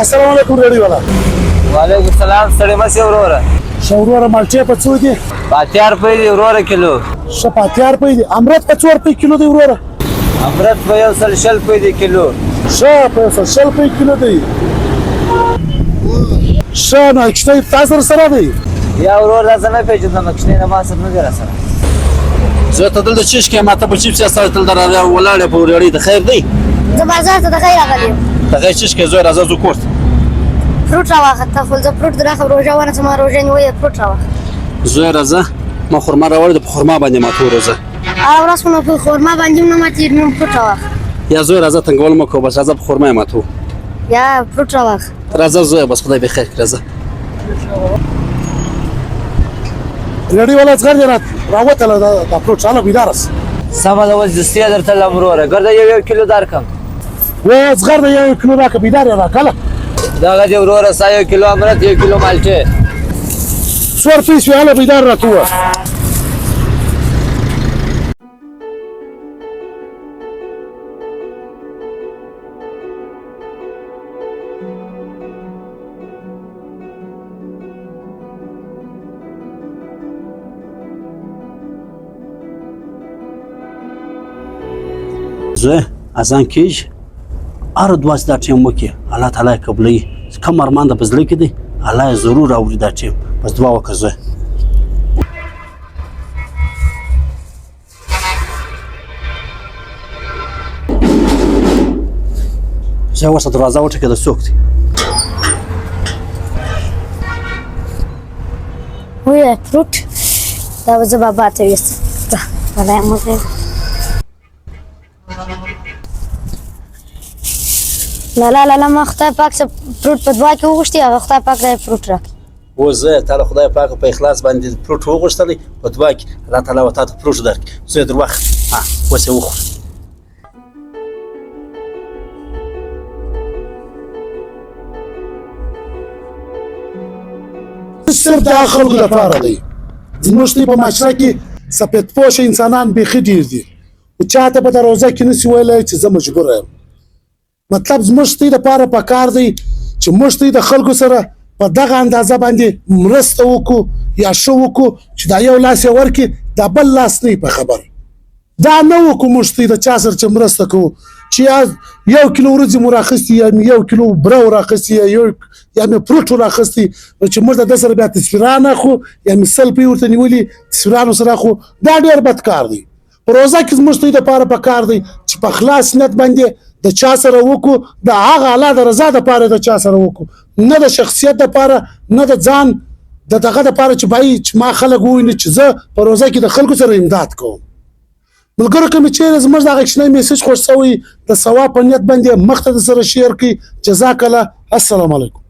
السلام علیکم ریډیو والا. وعلیکم السلام. ستړي مه شې وروره. ښه وروره مالټې په څو دي؟ په 80 روپۍ دي وروره کیلو. ښه په 80 روپۍ دي. امرت په څو روپۍ کیلو دی وروره؟ امرت په 100 روپۍ دي کیلو. ښه په 100 روپۍ کیلو دی. ښه نو کښتۍ تاسو سره دی؟ یا ورور دا زه نه پېژنم کښتۍ نه ما سره نه دی راسره. زه ته دلته چشکې ما ته په چیپس سره تل در ولاړې په ریړۍ د خیر دی. زه بازار ته د خیر راغلی یم. د خیر چشکې زوی راځه ځو کور ته. فروټ راواخته خو زه فروټ دراخه روژه ونیسم ما روژه نیولې فروټ راواخته. زوی راځه ما خرما راوړې ده په خرما باندې ماتو روزه. هغه ورځ خو نو په خرما باندې هم نه ماتېږي نو فروټ راواخه. یا زوی راځه تنګول مه کوه بس راځه په خرما یې ماتو. یا فروټ راواخه. راځه زوی بس خدای به خیر کړي راځه. ریډیو والا څنګه دی راوتله دا فروټ چاله بیدار سه. سمه ده اوس دستي درته لم وروره ګرده یو کیلو درکم. و زغر د یو کیلو راکه بیدار یې راکله. دغه دې وروره ستا 1 کیلو امرت 1 کیلو مالټې. 100 روپۍ شوې هله بیدار راته ووایه. زوی اذان کېږي هره دعا چې دا ټیم وکړي الله تعالی یې قبلوي کوم ارمان د په زړه کې دی الله یې ضرور اوري دا ټیم بس دعا وکړه زوی. زوی ورته دروازه وټکېده څوک دی؟ ویې فروټ دا به زه بابا ته یوسم. ولا یې موږ لا ما خدای پاک څه فروټ په دعا کې وغوښتي هغه خدای پاک دا فروټ راکړي. اوس زه تا له خدای پاک په اخلاص باندې فروټ وغوښتلی په دعا کې الله تعالی به تا ته فروټ درکړي. زوی در واخله اوس یې وخوره. صرف د خلکو لپاره دی. زموږ په معاشره کې سپېدپوشه انسانان بیخي ډېر دي خو چاته به د روزه کې نشي ویلی چې زه مجبوره یم. مطلب زموږ دپاره پکار دی چې موږ د خلکو سره په دغه اندازه باندې مرسته وکړو یا ښه وکړو چې دا یو لاس یې ورکړي دا بل لاس نه په خبر. دا نه وکړو موږ د چا سره چې مرسته کوو چې یو کیلو وریجې مو راخیستي یا مې 1 کیلو بره راخیستي یا مې فروټ راخیستي نو چې موږ د ده سره بیا تصویران اخلو یا مې سلفي ورته نیولي تصویرانو سره اخلو دا ډېر بد کار دی. په روزه کې زموږ دپاره پکار دی چې په خلاص نیت باندې د چا سره وکړو د هغه الله د رضا دپاره د چا سره وکړو نه د شخصیت دپاره نه د ځان د دغه دپاره چې بای چې ما خلک وویني چې زه په روزه کې د خلکو سره امداد کوم. ملګرو که مې چیرې زموږ دغه کوچنی میسج خوښ شوی د ثواب په نیت باندې مخ ته د سره شیر کړي. جزاک الله. السلام علیکم.